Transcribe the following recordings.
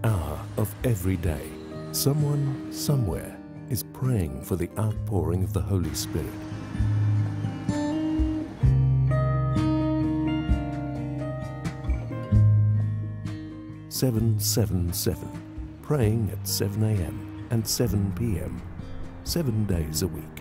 hour of every day, someone, somewhere is praying for the outpouring of the Holy Spirit. "777", praying at 7 a.m. and 7 p.m., 7 days a week.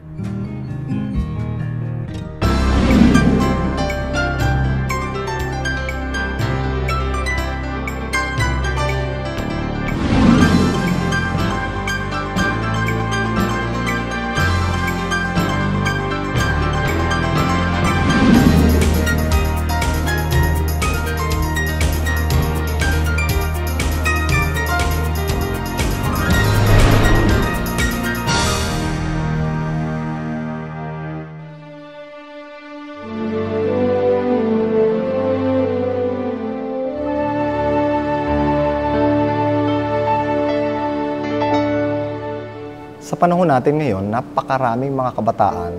Sa panahon natin ngayon, napakaraming mga kabataan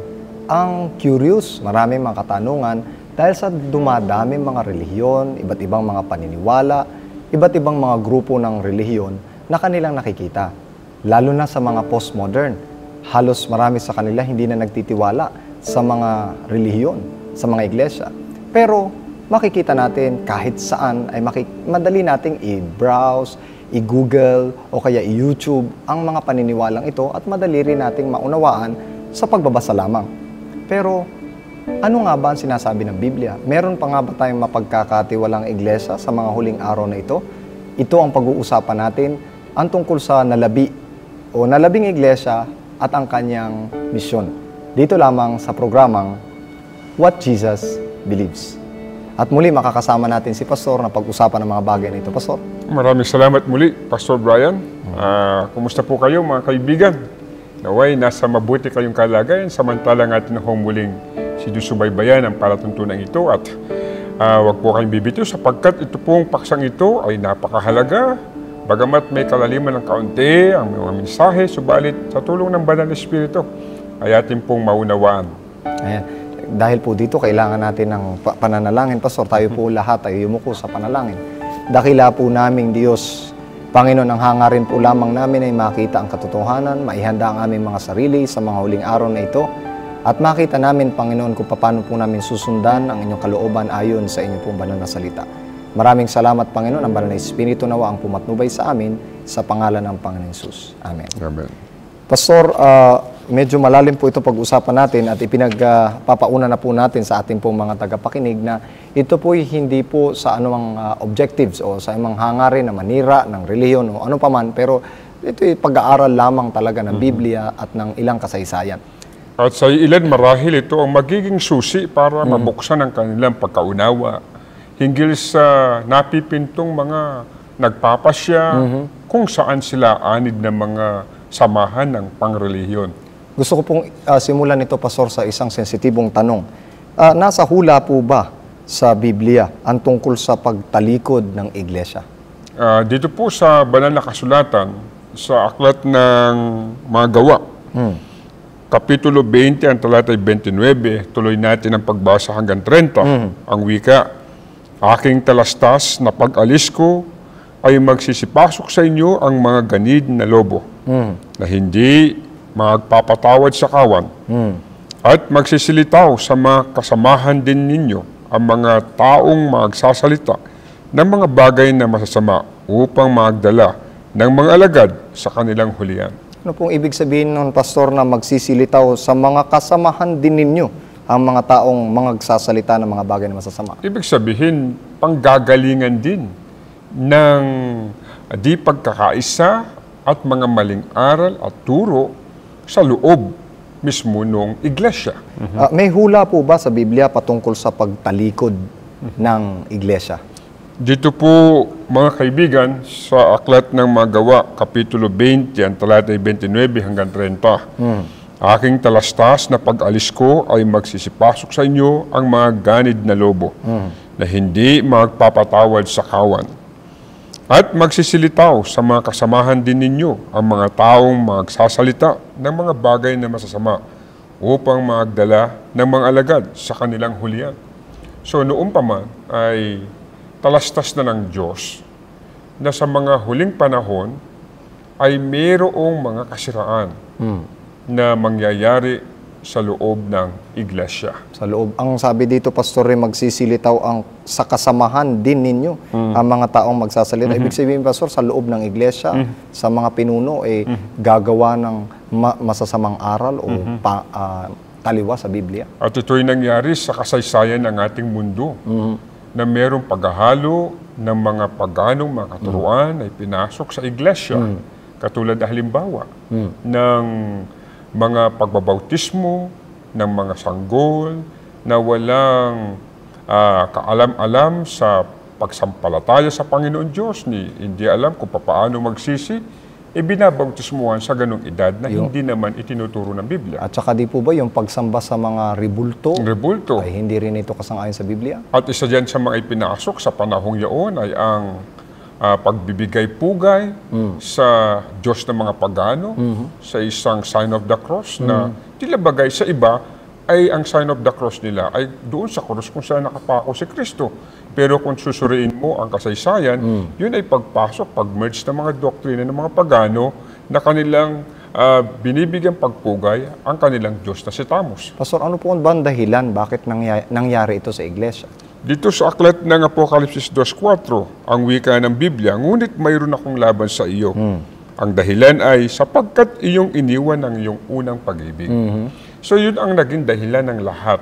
ang curious, maraming mga katanungan dahil sa dumadaming mga relihiyon, iba't ibang mga paniniwala, iba't ibang mga grupo ng relihiyon na kanilang nakikita. Lalo na sa mga postmodern, halos marami sa kanila hindi na nagtitiwala sa mga relihiyon, sa mga iglesia. Pero makikita natin kahit saan ay madali nating i-browse, i-Google o kaya i-YouTube ang mga paniniwalang ito at madali rin nating maunawaan sa pagbabasa lamang. Pero ano nga ba ang sinasabi ng Biblia? Meron pa nga ba tayong mapagkakatiwalang iglesia sa mga huling araw na ito? Ito ang pag-uusapan natin, ang tungkol sa nalabing iglesia at ang kanyang misyon. Dito lamang sa programang What Jesus Believes. At muli makakasama natin si Pastor na pag-usapan ng mga bagay na ito. Pastor? Maraming salamat muli, Pastor Brian. Kumusta po kayo mga kaibigan? Naway, nasa mabuti kayong kalagayan samantalang ating humuling sinusubaybayan ang palatuntunan ito at wag po kayong bibitiw sapagkat ito pong paksang ito ay napakahalaga. Bagamat may kalaliman ng kaunti ang mga mensahe, subalit sa tulong ng Banal na Espiritu ay ating pong maunawaan. Ayan. Dahil po dito, kailangan natin ng pananalangin. Pastor, tayo po lahat ay yumuko sa panalangin. Dakila po naming Diyos, Panginoon, ang hangarin po lamang namin ay makita ang katotohanan, maihanda ang aming mga sarili sa mga huling araw na ito, at makita namin, Panginoon, kung paano po namin susundan ang inyong kalooban ayon sa inyong pong banal na salita. Maraming salamat, Panginoon, ang Banal na Espiritu nawa ang pumatnubay sa amin sa pangalan ng Panginoon Jesus. Amen. Amen. Pastor, medyo malalim po ito pag-usapan natin at ipinagpapauna na po natin sa ating pong mga tagapakinig na ito po hindi po sa anumang objectives o sa anumang hangarin na manira ng relihiyon o ano paman, pero ito ay pag-aaral lamang talaga ng Biblia at ng ilang kasaysayan. At sa ilan marahil ito ang magiging susi para mabuksan ang kanilang pagkaunawa hinggil sa napipintong mga nagpapasya kung saan sila anid ng mga samahan ng pangrelihiyon. Gusto ko pong simulan ito, Pastor, sa isang sensitibong tanong. Nasa hula po ba sa Biblia ang tungkol sa pagtalikod ng iglesia? Dito po sa banal na kasulatan, sa aklat ng mga gawa, Kapitulo 20, ang talatay 29, tuloy natin ang pagbasa hanggang 30, ang wika, "Aking talastas na pag-alis ko ay magsisipasok sa inyo ang mga ganid na lobo, na hindi magpapatawad sa kawan, at magsisilitaw sa mga kasamahan din ninyo ang mga taong magsasalita ng mga bagay na masasama upang magdala ng mga alagad sa kanilang hulihan." Ano pong ibig sabihin nun, Pastor, na magsisilitaw sa mga kasamahan din ninyo ang mga taong magsasalita ng mga bagay na masasama? Ibig sabihin, panggagalingan din ng di pagkakaisa at mga maling aral at turo sa loob mismo ng iglesia. May hula po ba sa Biblia patungkol sa pagtalikod ng iglesia? Dito po, mga kaibigan, sa aklat ng mga gawa, Kapitulo 20, ang talatay 29 hanggang 30, "Aking talastas na pag-alis ko ay magsisipasok sa inyo ang mga ganid na lobo, na hindi magpapatawad sa kawan. At magsisilitaw sa mga kasamahan din ninyo ang mga taong magsasalita ng mga bagay na masasama upang magdala ng mga alagad sa kanilang hulihan." So noon pa man ay talastas na ng Diyos na sa mga huling panahon ay mayroong mga kasiraan na mangyayari sa loob ng iglesia. Sa loob. Ang sabi dito, Pastor, magsisilitaw ang sa kasamahan din ninyo ang mga taong magsasalita. Ibig sabihin, Pastor, sa loob ng iglesia, sa mga pinuno, gagawa ng masasamang aral o taliwa sa Biblia. At ito'y nangyari sa kasaysayan ng ating mundo na mayroong paghahalo ng mga paganong mga katuruan ay pinasok sa iglesia. Katulad na halimbawa ng mga pagbabautismo, ng mga sanggol, na walang kaalam-alam sa pagsampalataya sa Panginoon Diyos, hindi alam kung paano magsisi, binabautismuhan sa ganong edad na hindi naman itinuturo ng Biblia. At saka di po ba yung pagsamba sa mga rebulto, Rebulto. ay hindi rin ito kasang-ayon sa Biblia? At isa dyan sa mga ipinasok sa panahong yaon ay ang pagbibigay-pugay sa Diyos ng mga pagano, sa isang sign of the cross na tila bagay sa iba ay ang sign of the cross nila ay doon sa krus kung saan nakapako si Kristo. Pero kung susuriin mo ang kasaysayan, yun ay pagpasok, pag-merge ng mga doktrina ng mga pagano na kanilang binibigyan pagpugay ang kanilang Diyos na si Tammuz. Pastor, ano po ba ang dahilan bakit nangyari ito sa iglesia? Dito sa aklat ng Apokalipsis 2.4, ang wika ng Biblia, ngunit mayroon akong laban sa iyo. Ang dahilan ay sapagkat iyong iniwan ang iyong unang pag-ibig. So yun ang naging dahilan ng lahat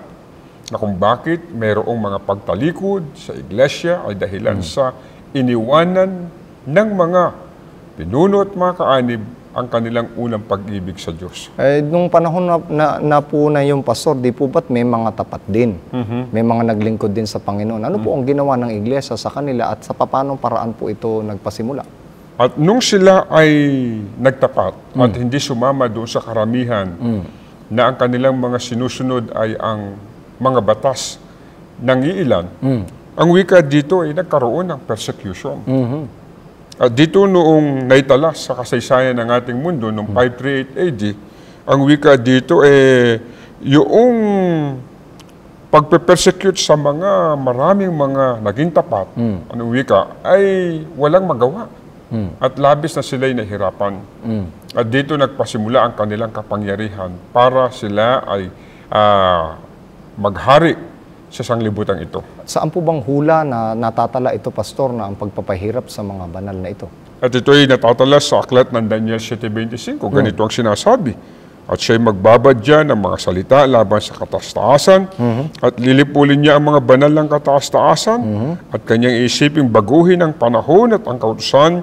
na kung bakit mayroong mga pagtalikod sa iglesia ay dahilan sa iniwanan ng mga pinuno at mga kaanib ang kanilang unang pag-ibig sa Diyos. Nung panahon na po na yung pastor, di po ba't may mga tapat din? May mga naglingkod din sa Panginoon. Ano po ang ginawa ng iglesia sa kanila at sa paanong paraan po ito nagpasimula? At nung sila ay nagtapat at hindi sumama doon sa karamihan na ang kanilang mga sinusunod ay ang mga batas ng iilan, ang wika dito ay nagkaroon ng persecution. At dito noong naitala sa kasaysayan ng ating mundo, noong 538 AD, ang wika dito yung pagpe-persecute sa mga maraming mga naging tapat, anong wika, ay walang magawa. At labis na sila'y nahirapan. At dito nagpasimula ang kanilang kapangyarihan para sila ay maghari sa sanglibutan ito. Saan po bang hula na natatala ito, Pastor, na ang pagpapahirap sa mga banal na ito? At ito ay natatala sa aklat ng Daniel 7.25. Ganito ang sinasabi. At siya'y magbabadya ng mga salita laban sa kataas-taasan at lilipulin niya ang mga banal ng kataas-taasan at kanyang isiping baguhin ang panahon at ang kautusan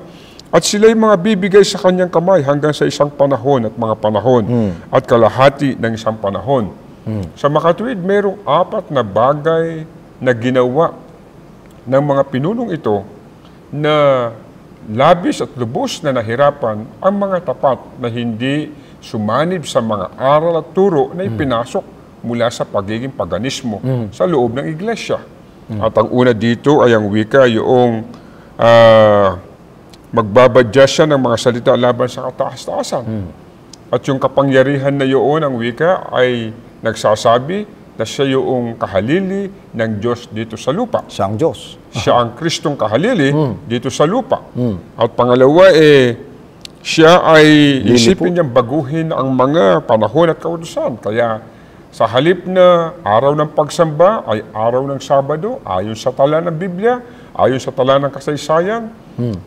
at sila'y mga bibigay sa kanyang kamay hanggang sa isang panahon at mga panahon at kalahati ng isang panahon. Sa makatuwid, mayroong 4 na bagay na ginawa ng mga pinunong ito na labis at lubos na nahirapan ang mga tapat na hindi sumanib sa mga aral at turo na ipinasok mula sa pagiging paganismo sa loob ng iglesia. At ang una dito ay ang wika, yung magbabadya siya ng mga salita laban sa kataas-taasan. At yung kapangyarihan na yun, ang wika, ay nagsasabi na siya yung kahalili ng Diyos dito sa lupa. Siya ang Diyos. Siya ang Kristong kahalili dito sa lupa. At pangalawa, siya ay isipin niyang baguhin ang mga panahon at kautusan. Kaya sa halip na araw ng pagsamba ay araw ng Sabado, ayon sa tala ng Biblia, ayon sa tala ng kasaysayan.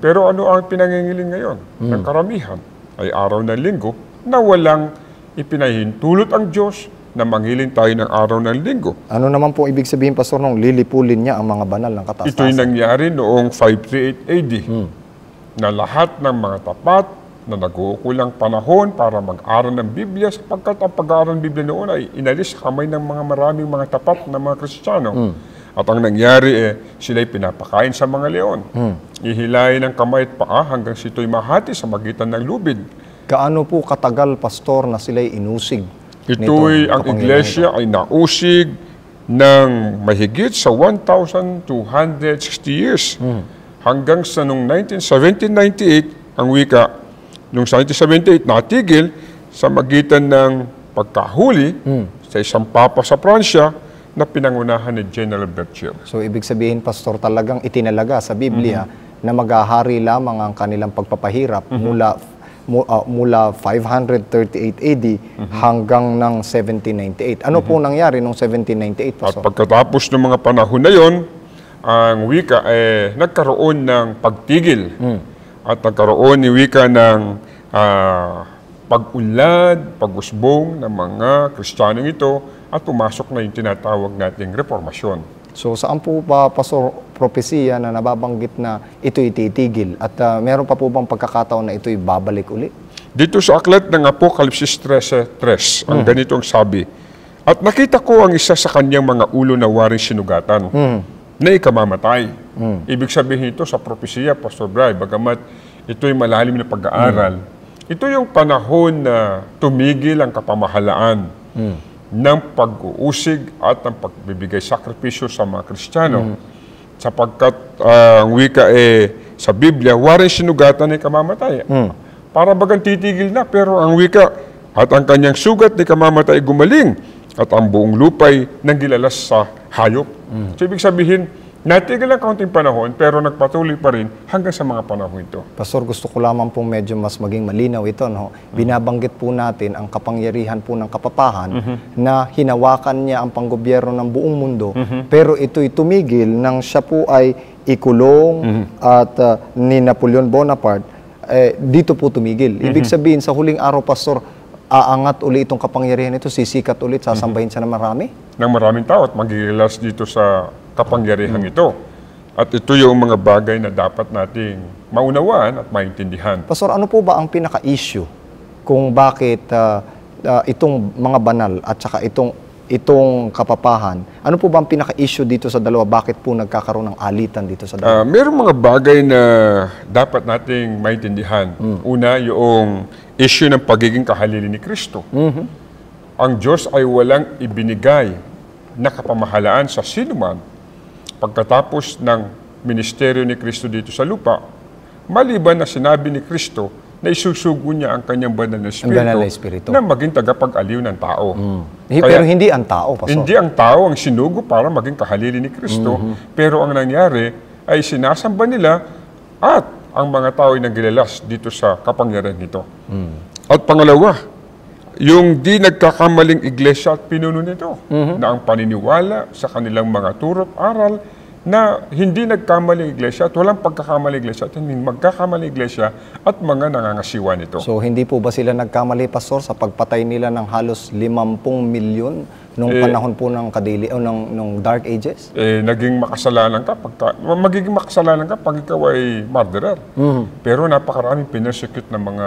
Pero ano ang pinangingiling ngayon? Ng karamihan ay araw ng Linggo na walang ipinahintulot ang Diyos na manghiling tayo ng araw ng Linggo. Ano naman po ibig sabihin, Pastor, nung lilipulin niya ang mga banal ng kataas-taasan? Ito'y nangyari noong 538 AD na lahat ng mga tapat na nag-uukulang panahon para mag-aral ng Biblia sapagkat ang pag-aaral ng Biblia noon ay inalis sa kamay ng mga maraming mga tapat na mga Kristiyano. At ang nangyari sila'y pinapakain sa mga leon. Ihilayin ang kamay at paa hanggang sito'y mahati sa magitan ng lubid. Gaano po katagal, Pastor, na sila'y inusig? Ito'y ang iglesia ay nausig ng mahigit sa 1,260 years. Hanggang sa noong 1798, ang wika, noong 1978, natigil sa magitan ng pagkahuli sa isang papa sa Pransya na pinangunahan ni General Berchier. So, ibig sabihin, Pastor, talagang itinalaga sa Biblia na maghahari lamang ang kanilang pagpapahirap mula 538 AD hanggang ng 1798. Ano po nangyari noong 1798, At Pastor? pagkatapos ng mga panahon na yon, ang wika nagkaroon ng pagtigil at nagkaroon ni wika ng pag-unlad, pag-usbong ng mga Kristiyanong ito at pumasok na yung tinatawag nating reformasyon. So saan po ba, Pastor, propesiya na nababanggit na ito'y titigil at meron pa po bang pagkakataon na ito'y babalik uli? Dito sa aklat ng Apokalipsis 13:3, ang ganitong sabi, "At nakita ko ang isa sa kanyang mga ulo na waring sinugatan, na ikamamatay." Ibig sabihin ito sa propesiya, Pastor Bray, bagamat ito'y malalim na pag-aaral, ito yung panahon na tumigil ang kapamahalaan ng pag-uusig at ng pagbibigay sakripisyo sa mga Kristiyano. Sapagkat ang wika sa Biblia, waring sinugatan ay kamamatay. Para bagang titigil na, pero ang wika at ang kanyang sugat ni kamamatay gumaling at ang buong lupay nanggilalas sa hayop. So ibig sabihin, natigil ang kaunting panahon pero nagpatuloy pa rin hanggang sa mga panahon ito. Pastor, gusto ko lamang pong medyo mas maging malinaw ito. No? Binabanggit po natin ang kapangyarihan po ng kapapahan na hinawakan niya ang panggobyerno ng buong mundo. Pero ito'y tumigil nang siya po ay ikulong at ni Napoleon Bonaparte, dito po tumigil. Ibig sabihin, sa huling araw, Pastor, aangat uli itong kapangyarihan ito, sisikat ulit, sasambahin siya ng marami? Ng maraming tao at magigilas dito sa kapangyarihan ito. At ito yung mga bagay na dapat nating maunawaan at maintindihan. Pastor, ano po ba ang pinaka-issue kung bakit itong mga banal at saka itong kapapahan, ano po ba ang pinaka-issue dito sa dalawa? Bakit po nagkakaroon ng alitan dito sa dalawa? Mayroong mga bagay na dapat nating maintindihan. Una, yung issue ng pagiging kahalili ni Kristo. Ang Diyos ay walang ibinigay na kapamahalaan sa sinuman pagkatapos ng ministeryo ni Kristo dito sa lupa, maliban na sinabi ni Kristo na isusugo niya ang kanyang banal na espiritu na maging tagapag-aliw ng tao. Pero hindi ang tao, Pastor. Hindi ang tao ang sinugo para maging kahalili ni Kristo, pero ang nangyari ay sinasamba nila at ang mga tao ay nagilalas dito sa kapangyarihan nito. At pangalawa, yung di nagkakamaling iglesia at pinuno nito, na ang paniniwala sa kanilang mga turo't aral na hindi nagkamaling iglesia at walang pagkakamaling iglesia at hindi magkakamaling iglesia at mga nangangasiwa nito. So hindi po ba sila nagkamali, Pastor, sa pagpatay nila ng halos 50 milyon nung panahon po ng kadili o nung Dark Ages? Magiging makasalanan ka pag ikaw ay murderer. Pero napakaraming pinersecute ng mga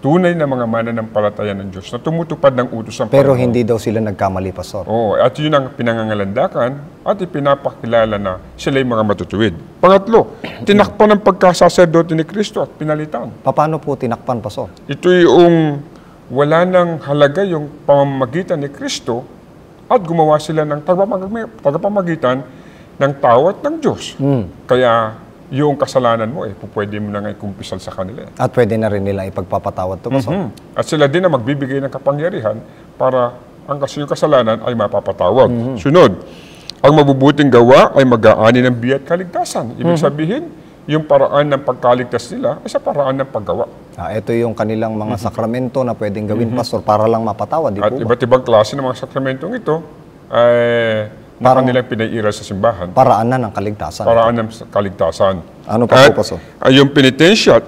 tunay na mga mananampalataya ng Diyos na tumutupad ng utos ng Pero Panginoon. hindi daw sila nagkamali, Pastor. Oo, at yun ang pinangangalandakan at ipinapakilala na sila yung mga matutuwid. Pangatlo, tinakpan ng pagkasaserdote ni Kristo at pinalitan. Paano po tinakpan, Pastor? Ito yung wala nang halaga yung pamamagitan ni Kristo at gumawa sila ng tagapamagitan ng tao at ng Diyos. Kaya yung kasalanan mo, pwede mo na nga ikumpisal sa kanila. At pwede na rin nila ipagpapatawad ito, Pastor. At sila din na magbibigay ng kapangyarihan para ang yung kasalanan ay mapapatawad. Sunod, ang mabubuting gawa ay mag-aani ng biyat kaligtasan. Ibig sabihin, yung paraan ng pagkaligtas nila ay sa paraan ng paggawa. Ito yung kanilang mga sakramento na pwedeng gawin, Pastor, para lang mapatawad. Di At po ba? iba't ibang klase ng mga sakramentong ito ay na kanilang pinaiiral sa simbahan. Paraan na ng kaligtasan. Paraan ng kaligtasan. Ano pa po, Pastor? Yung penitensya at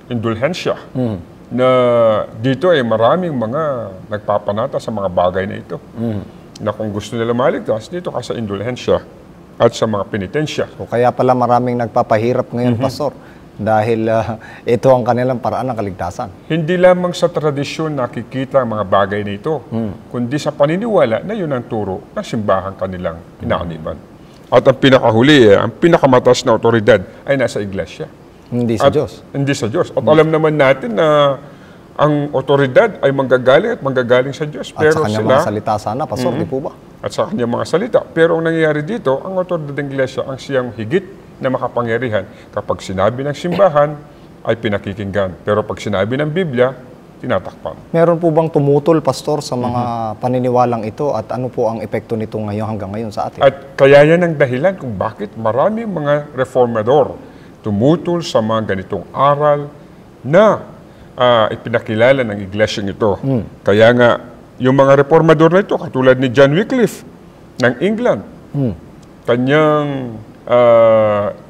indulhensya na dito ay maraming mga nagpapanata sa mga bagay na ito. Na kung gusto nila maligtas, dito ka sa indulhensya at sa mga penitensya. So, kaya pala maraming nagpapahirap ngayon, Pastor, dahil ito ang kanilang paraan ng kaligtasan. Hindi lamang sa tradisyon nakikita ang mga bagay na ito, kundi sa paniniwala na yun ang turo ng simbahan kanilang inaaniban. At ang pinakahuli, ang pinakamataas na otoridad ay nasa iglesia. Hindi sa Diyos. Hindi sa Diyos. At alam naman natin na ang otoridad ay manggagaling sa Diyos. At sa kanyang mga salita sana, Pastor, di po ba? At sa kanyang mga salita. Pero ang nangyayari dito, ang otoridad ng iglesia ang siyang higit na makapangyarihan. Kapag sinabi ng simbahan, ay pinakikinggan. Pero pag sinabi ng Biblia, tinatakpan. Meron po bang tumutol, Pastor, sa mga paniniwalang ito at ano po ang epekto nito hanggang ngayon sa atin? At kaya yan ang dahilan kung bakit maraming mga reformador tumutol sa mga ganitong aral na ipinakilala ng iglesyang ito. Kaya nga, yung mga reformador na ito, katulad ni John Wycliffe ng England, kanyang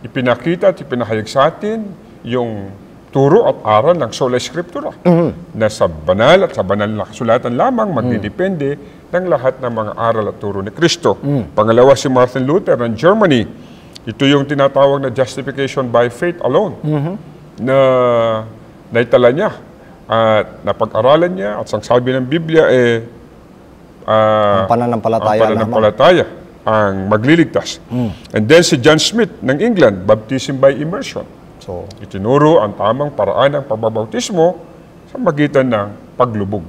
ipinakita at ipinahayag sa atin yung turo at aral ng sola scriptura na sa banal at sa banal na kasulatan lamang magdidepende ng lahat ng mga aral at turo ni Kristo. Pangalawa, si Martin Luther ng Germany. Ito yung tinatawag na justification by faith alone na naitala niya at napag-aralan niya at sang sabi ng Biblia Ang pananampalataya ang magliligtas. And then si John Smith ng England, baptism by immersion. So, Itinuro ang tamang paraan ng pagbabautismo sa magitan ng paglubog.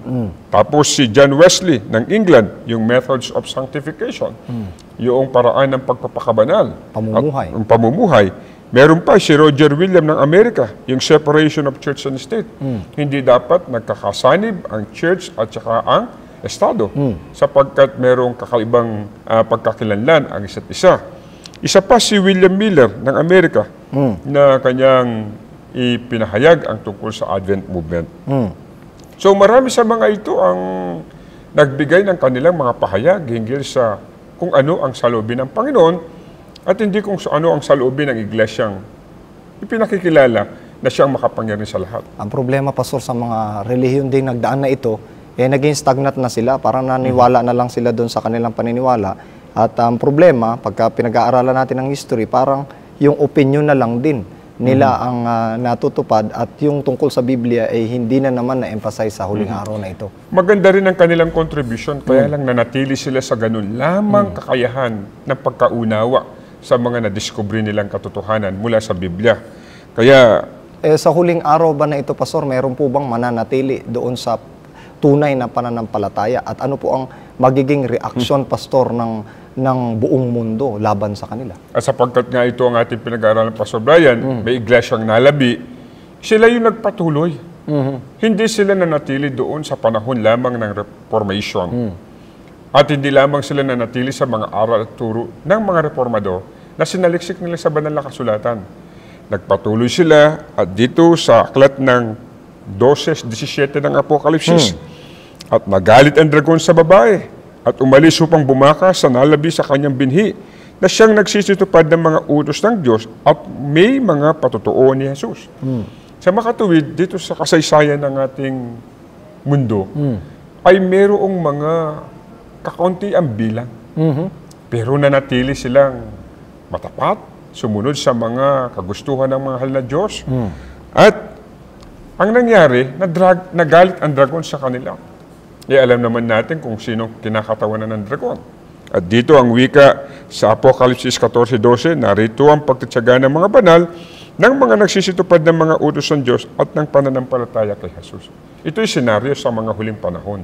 Tapos si John Wesley ng England, yung methods of sanctification, yung paraan ng pagpapakabanal. Pamumuhay. Ang pamumuhay. Meron pa si Roger William ng Amerika, yung separation of church and state. Hindi dapat nagkakasanib ang church at saka ang estado sapagkat merong kakaibang pagkakilanlan ang isa't isa. Isa pa si William Miller ng Amerika na kanyang ipinahayag ang tungkol sa Advent movement. So marami sa mga ito ang nagbigay ng kanilang mga pahayag hinggil sa kung ano ang saloobin ng Panginoon at hindi kung ano ang saloobin ng iglesyang ipinakikilala na siyang makapangyarihan sa lahat. ang problema, Pastor, sa mga relihiyon ding nagdaan na ito, naging stagnant na sila. Parang naniwala na lang sila doon sa kanilang paniniwala. At ang problema, pagka pinag-aaralan natin ng history, parang yung opinion na lang din nila ang natutupad at yung tungkol sa Biblia ay hindi na naman na-emphasize sa huling araw na ito. Maganda rin ang kanilang contribution, kaya lang nanatili sila sa ganun lamang kakayahan ng pagkaunawa sa mga nadiskubre nilang katotohanan mula sa Biblia. Kaya, Sa huling araw ba na ito, Pastor, meron po bang mananatili doon sa tunay na pananampalataya? At ano po ang magiging reaksyon, Pastor, ng buong mundo laban sa kanila? at sapagkat nga ito ang ating pinag-aaralan, Pastor Brian, may iglesyang nalabi, sila yung nagpatuloy. Hindi sila nanatili doon sa panahon lamang ng Reformation. At hindi lamang sila nanatili sa mga aral at turo ng mga reformador na sinaliksik nila sa banal na kasulatan. Nagpatuloy sila at dito sa aklat ng 12:17 ng Apokalipsis. At nagalit ang dragon sa babae at umalis upang bumakas sa nalabi sa kanyang binhi na siyang nagsisitupad ng mga utos ng Diyos at may mga patutuo ni Jesus. Sa makatuwid, dito sa kasaysayan ng ating mundo, ay merong mga kakaunti ang bilang. Pero nanatili silang matapat, sumunod sa mga kagustuhan ng mga mahal na Diyos. At ang nangyari, nagalit ang dragon sa kanila. Alam naman natin kung sino kinakatawanan ng dragon. At dito ang wika sa Apokalipsis 14:12, narito ang pagtitiyaga ng mga banal ng mga nagsisitupad ng mga utos ng Diyos at ng pananampalataya kay Jesus. Ito'y senaryo sa mga huling panahon.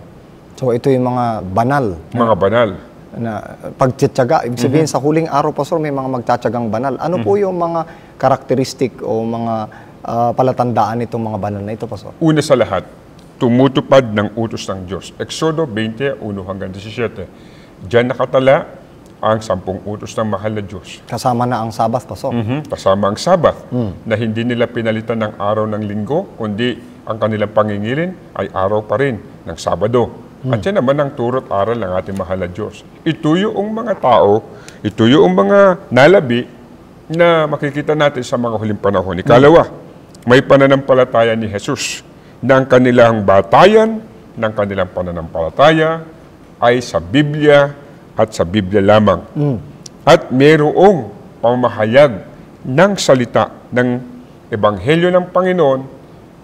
So ito yung mga banal Mga banal. na pagtitiyaga. Ibig sabihin, sa huling araw, Pastor, may mga magtatiyagang banal. Ano po yung mga karakteristik o mga palatandaan itong mga banal na ito, Pastor? Una sa lahat, tumutupad ng utos ng Diyos. Exodo 20:1-17. Diyan nakatala ang 10 utos ng mahal na Diyos. Kasama na ang Sabbath, Pastor. Kasama ang Sabat, na hindi nila pinalitan ng araw ng linggo, kundi ang kanilang pangingilin ay araw pa rin ng Sabado. At yan naman ang turot aral ng ating mahal na Diyos. Ito yung mga tao, ito yung mga nalabi na makikita natin sa mga huling panahon. Ikalawa, may pananampalataya ni Jesus na ang kanilang batayan, ng kanilang pananampalataya ay sa Biblia at sa Biblia lamang. At mayroong pamahayag ng salita ng Ebanghelyo ng Panginoon,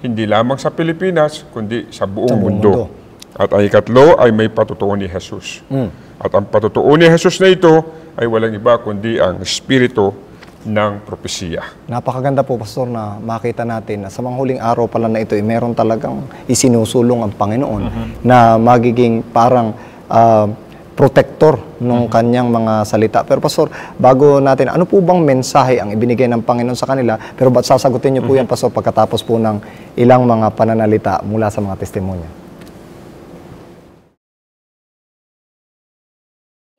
hindi lamang sa Pilipinas, kundi sa buong mundo. At ang ikatlo ay may patutuo ni Jesus. At ang patutuo ni Jesus na ito ay walang iba kundi ang Espiritu ng propesiya. Napakaganda po, Pastor, na makita natin na sa mga huling araw pala na ito, meron talagang isinusulong ang Panginoon na magiging parang protector ng kanyang mga salita. Pero Pastor, bago natin, ano po bang mensahe ang ibinigay ng Panginoon sa kanila? Pero ba't sasagutin niyo po yan, Pastor, pagkatapos po ng ilang mga pananalita mula sa mga testimonya?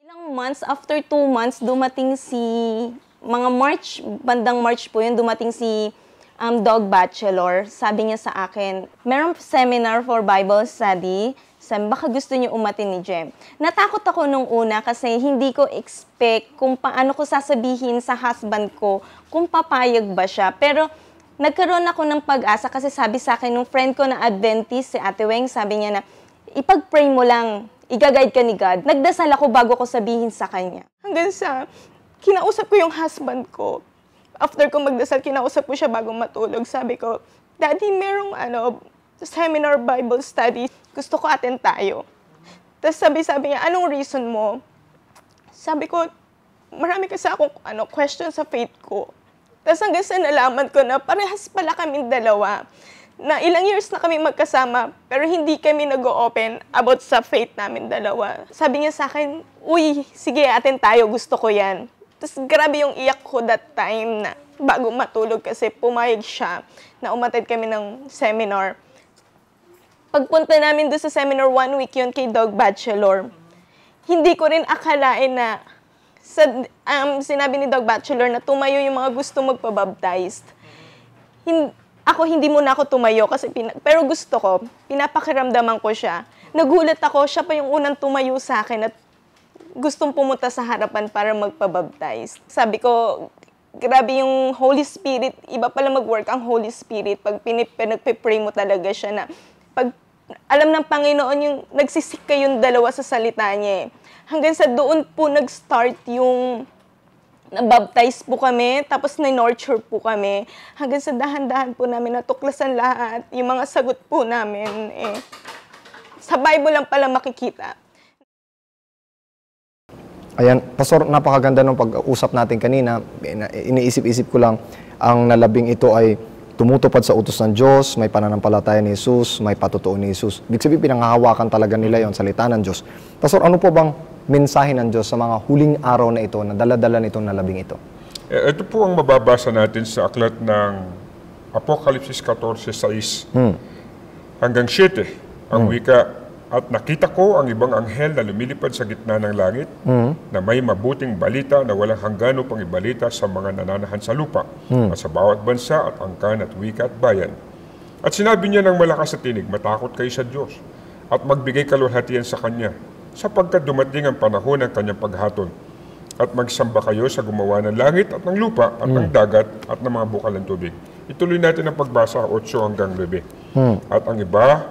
Ilang months, after 2 months, dumating si mga bandang March po yun, dumating si Dog Bachelor. Sabi niya sa akin, meron seminar for Bible study. Sabi, baka gusto niyo umatin ni Jem. Natakot ako nung una kasi hindi ko expect kung paano ko sasabihin sa husband ko kung papayag ba siya. Pero nagkaroon ako ng pag-asa kasi sabi sa akin nung friend ko na Adventist, si Ate Weng, sabi niya na, ipag-pray mo lang, i-guide ka ni God. Nagdasal ako bago ko sabihin sa kanya. Hanggang sa kinausap ko yung husband ko. After ko magdasal, kinausap ko siya bago matulog. Sabi ko, Daddy, merong seminar Bible study. Gusto ko attend tayo. Tapos sabi niya, anong reason mo? Sabi ko, marami kasi akong question sa faith ko. Tapos hanggang sa nalaman ko na parehas pala kaming dalawa. Na ilang years na kami magkasama, pero hindi kami nag-open about sa faith namin dalawa. Sabi niya sa akin, uy, sige, attend tayo, gusto ko yan. Tapos grabe yung iyak ko that time na bago matulog kasi pumayag siya na umattend kami ng seminar. Pagpunta namin doon sa seminar, 1 week yun kay Dog Bachelor. Hindi ko rin akalain na sinabi ni Dog Bachelor na tumayo yung mga gusto magpabaptized. Hindi muna ako tumayo kasi pero gusto ko, pinapakiramdaman ko siya. Nagulat ako, siya pa yung unang tumayo sa akin at gustong pumunta sa harapan para magpabaptize. Sabi ko, grabe yung Holy Spirit, iba pala mag-work ang Holy Spirit pag nagpe-pray mo talaga siya na pag alam ng Panginoon yung nagsisik kayong dalawa sa salita niya. Hanggang sa doon po nag-start yung nabaptize po kami, tapos na-nurture po kami. Hanggang sa dahan-dahan po namin natuklasan lahat, yung mga sagot po namin. Sa Bible lang pala makikita. Ayan, Pastor, napakaganda ng pag-usap natin kanina. Iniisip-isip ko lang, ang nalabing ito ay tumutupad sa utos ng Diyos, may pananampalataya ni Jesus, may patutuo ni Jesus. Ibig sabihin, pinanghahawakan talaga nila yon salita ng Diyos. Pastor, ano po bang mensahe ng Diyos sa mga huling araw na ito, na dala-dala nitong nalabing ito? Ito po ang mababasa natin sa aklat ng Apokalipsis 14:6 hanggang 7. Ang wika, at nakita ko ang ibang anghel na lumilipad sa gitna ng langit na may mabuting balita na walang hanggan upang ibalita sa mga nananahan sa lupa at sa bawat bansa at angkan at wika at bayan. At sinabi niya ng malakas sa tinig, matakot kayo sa Diyos at magbigay kaluwalhatian sa Kanya sapagkat dumating ang panahon ng Kanyang paghatol. At magsamba kayo sa gumawa ng langit at ng lupa at ng dagat at ng mga bukal ng tubig. Ituloy natin ang pagbasa 8 hanggang 9. At ang iba,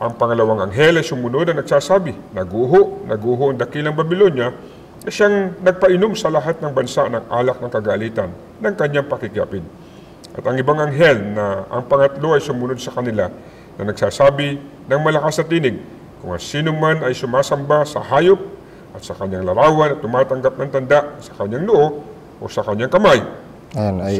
ang pangalawang anghel ay sumunod na nagsasabi, naguho ang dakilang Babilonya na siyang nagpainom sa lahat ng bansa ng alak ng kagalitan ng kanyang pakikiapid. At ang ibang anghel na ang pangatlo ay sumunod sa kanila na nagsasabi ng malakas na tinig, kung sino man ay sumasamba sa hayop at sa kanyang larawan at tumatanggap ng tanda sa kanyang noo o sa kanyang kamay. Ayan, ay...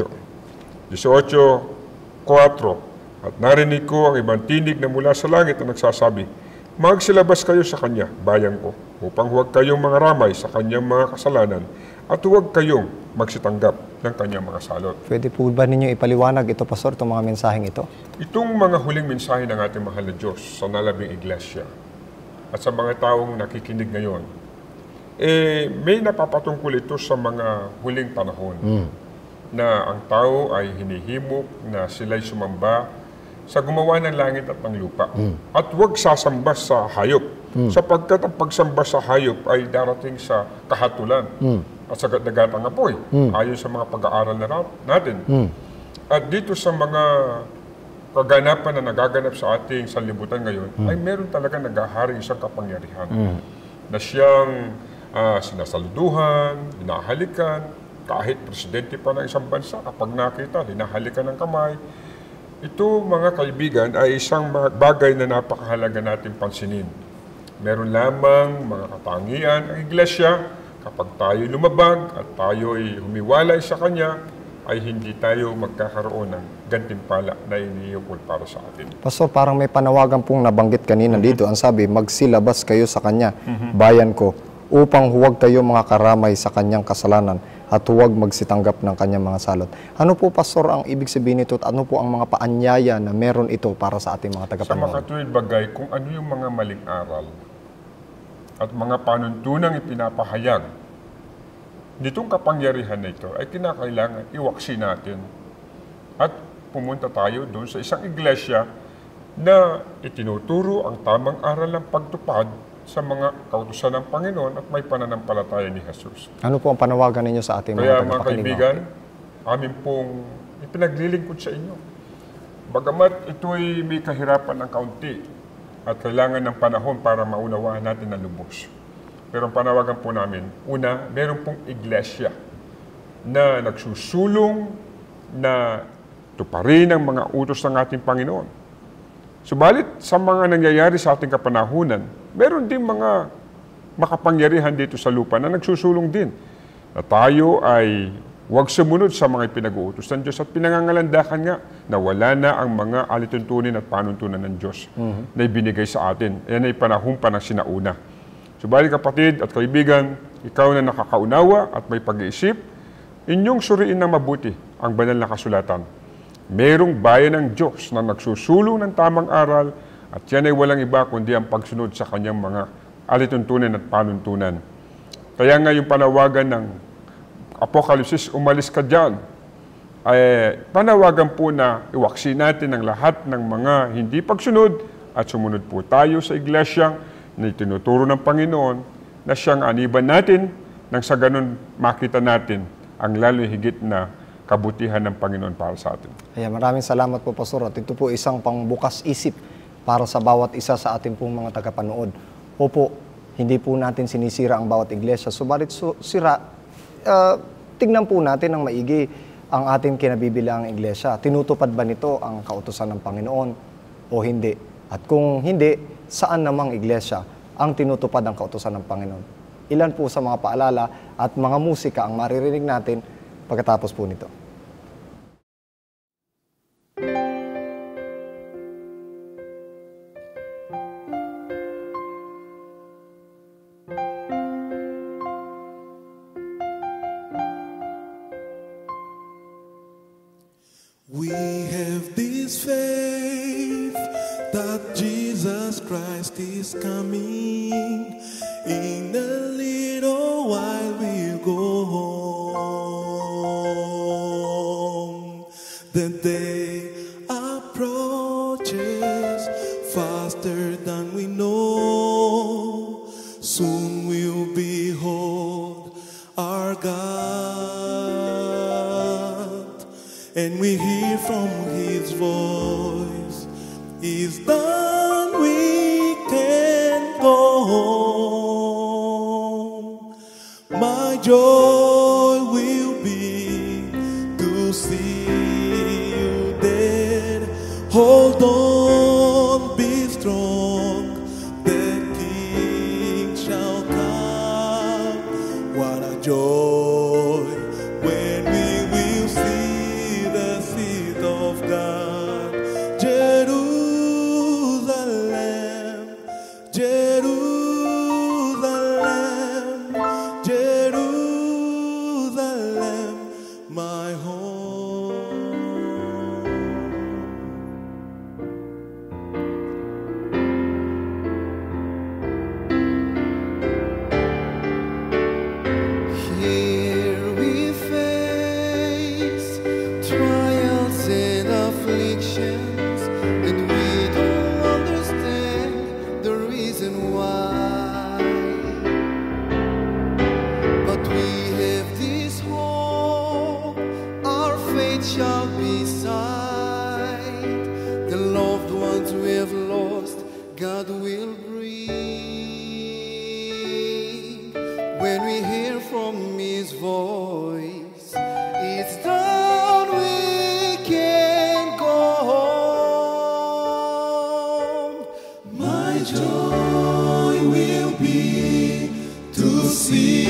18:4. At narinig ko ang ibang tinig na mula sa langit na nagsasabi, magsilabas kayo sa Kanya, bayan ko, upang huwag kayong mangaramay sa Kanyang mga kasalanan at huwag kayong magsitanggap ng Kanyang mga salot. Pwede po ba ninyo ipaliwanag ito, Pastor, itong mga mensaheng ito? Itong mga huling mensahe ng ating mahal na Diyos sa nalabing iglesia at sa mga taong nakikinig ngayon, may napapatungkol ito sa mga huling panahon na ang tao ay hinihimok na sila'y sumamba sa gumawa ng langit at ng lupa. At huwag sasamba sa hayop. Sapagkat ang pagsamba sa hayop ay darating sa kahatulan at sa dagatang apoy. Ayon sa mga pag-aaral na natin. At dito sa mga kaganapan na nagaganap sa ating sanlibutan ngayon, ay meron talaga naghaharing isang kapangyarihan na siyang sinasaluduhan, hinahalikan, kahit presidente pa ng isang bansa, kapag nakita, hinahalikan ng kamay. Ito, mga kaibigan, ay isang bagay na napakahalaga nating pansinin. Meron lamang mga katangian ang iglesia, kapag tayo lumabag at tayo ay humiwalay sa Kanya, ay hindi tayo magkakaroon ng gantimpala na iniukol para sa atin. Pastor, parang may panawagan pong nabanggit kanina dito. Ang sabi, magsilabas kayo sa Kanya, bayan ko, upang huwag kayo mga karamay sa Kanyang kasalanan at huwag magsitanggap ng Kanyang mga salot. Ano po, Pastor, ang ibig sabihin nito at ano po ang mga paanyaya na meron ito para sa ating mga tagapanood? Sa makatuwid bagay, kung ano yung mga maling aral at mga panuntunang ipinapahayag nitong kapangyarihan na ito ay kinakailangan iwaksi natin at pumunta tayo doon sa isang iglesia na itinuturo ang tamang aral ng pagtupad sa mga kautusan ng Panginoon at may pananampalataya ni Jesus. Ano po ang panawagan ninyo sa ating Kaya mga mga tagapakinig? kaibigan, amin pong ipinaglilingkod sa inyo. Bagamat ito'y may kahirapan ng kaunti at kailangan ng panahon para maunawaan natin na lubos. Pero ang panawagan po namin, una, meron pong iglesia na nagsusulong na tuparin ang mga utos ng ating Panginoon. Subalit sa mga nangyayari sa ating kapanahunan, meron din mga makapangyarihan dito sa lupa na nagsusulong din na tayo ay huwag sumunod sa mga pinag-uutos ng Diyos at pinangangalandakan nga na wala na ang mga alituntunin at panuntunan ng Diyos na ibinigay sa atin. Yan ay panahon pa ng sinauna. Subalit kapatid at kaibigan, ikaw na nakakaunawa at may pag-iisip, inyong suriin ng mabuti ang banal na kasulatan. Merong bayan ng Diyos na nagsusulong ng tamang aral at yan ay walang iba kundi ang pagsunod sa kanyang mga alituntunin at panuntunan. Kaya nga yung panawagan ng Apokalipsis, umalis ka dyan, ay panawagan po na iwaksi natin ang lahat ng mga hindi pagsunod at sumunod po tayo sa iglesia na itinuturo ng Panginoon na siyang aniban natin nang sa ganun makita natin ang lalo higit na kabutihan ng Panginoon para sa atin. Ayan, maraming salamat po, Pastor. At ito po isang pangbukas isip para sa bawat isa sa ating pong mga tagapanood. Opo, hindi po natin sinisira ang bawat iglesia. Subalit tignan po natin ng maigi ang ating kinabibilangang iglesia. Tinutupad ba nito ang kautusan ng Panginoon o hindi? At kung hindi, saan namang iglesia ang tinutupad ang kautusan ng Panginoon? Ilan po sa mga paalala at mga musika ang maririnig natin pagkatapos po nito. We have this faith that Jesus Christ is coming. In a little while we'll go home. The day approaches faster than we know. Soon we'll behold our God, and we hear from His voice, is done, we can go home. My joy will be to see you there. Hold on, be strong, the King shall come. What a joy when we will see the seat of God. Jerusalem, Jerusalem, Jerusalem, my home. Here we face trials and afflictions, and we don't understand the reason why. But we have this hope, our faith shall be sight. The loved ones we have lost, God will bring. When we hear from His voice, it's done, we can go home. My joy will be to see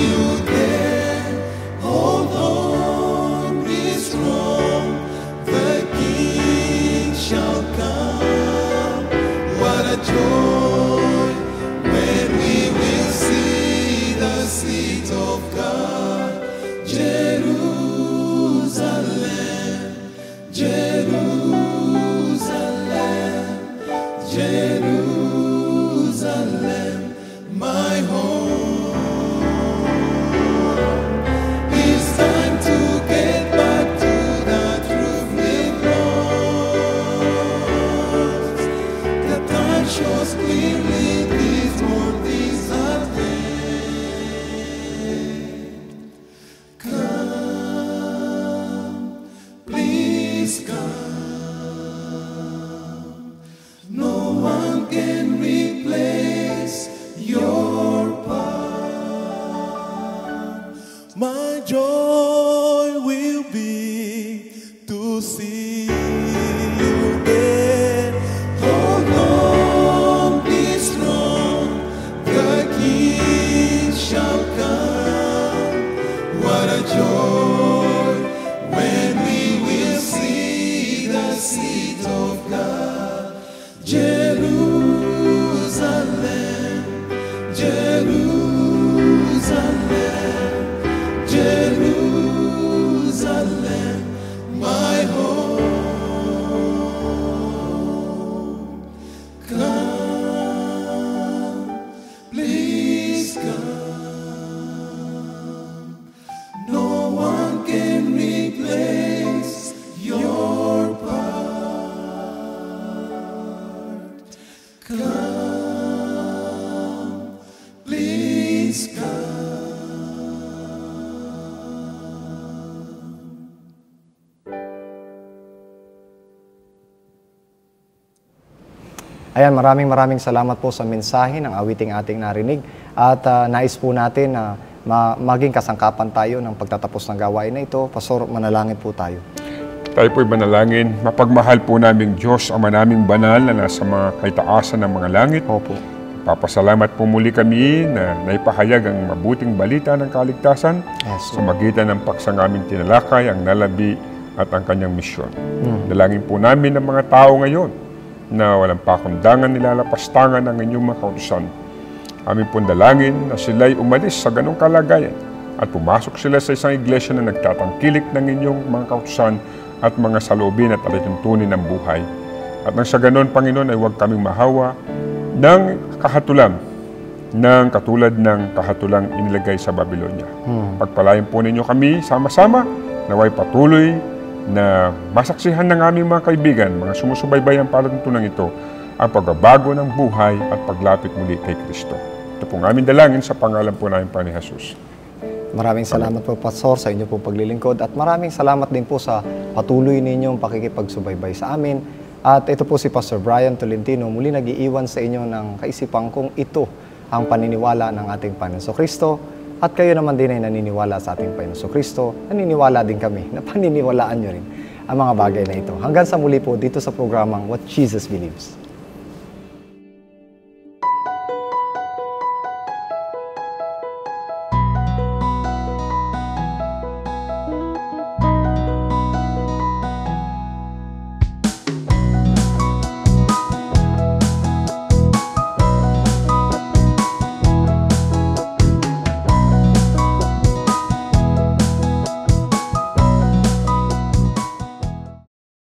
you there. Hold on, be strong, the King shall come. What a joy when we will see the seat of God. Jerusalem, Jerusalem, Jerusalem. shows clearly these world things are come, please come. No one can replace your power. My joy will be to see you there. Hold on, be strong. The King shall come. What a joy when we will see the seat of God. Jerusalem, Jerusalem, Jerusalem, my home. Come, please come. No one can replace your part. Come, please come. Ayan, maraming salamat po sa mensahe ng awiting ating narinig. At nais po natin na maging kasangkapan tayo ng pagtatapos ng gawain na ito. Pastor, manalangin po tayo. Tayo po'y manalangin. Mapagmahal po naming Diyos, Ama naming banal na nasa mga kaitaasan ng mga langit. Opo. Papasalamat po muli kami na naipahayag ang mabuting balita ng kaligtasan Yes, sa magitan ng paksang aming tinalakay, ang nalabi at ang kanyang misyon. Dalangin po namin ng mga tao ngayon na walang pakundangan nilalapastangan ng inyong mga kautusan. Amin pong dalangin na sila'y umalis sa ganong kalagayan at pumasok sila sa isang iglesia na nagtatangkilik ng inyong mga kautusan at mga saloobin at alituntunin ng buhay. At nang sa ganon, Panginoon, ay huwag kaming mahawa ng kahatulan ng katulad ng kahatulang inilagay sa Babylonia. Pagpalain po ninyo kami sama-sama, naway patuloy na masaksihan ng aming mga kaibigan, mga sumusubaybay ang palatuntunan ito, ang pagbabago ng buhay at paglapit muli kay Kristo. Ito pong aming dalangin sa pangalan po namin pa ni Jesus. Maraming salamat po, Pastor, sa inyo pong paglilingkod. At maraming salamat din po sa patuloy ninyong pakikipagsubaybay sa amin. At ito po si Pastor Brian Tolentino, muli nag-iiwan sa inyo ng kaisipan kung ito ang paniniwala ng ating Panginoon Kristo. At kayo naman din ay naniniwala sa ating Panginoon Kristo. Naniniwala din kami na paniniwalaan nyo rin ang mga bagay na ito. Hanggang sa muli po dito sa programang What Jesus Believes.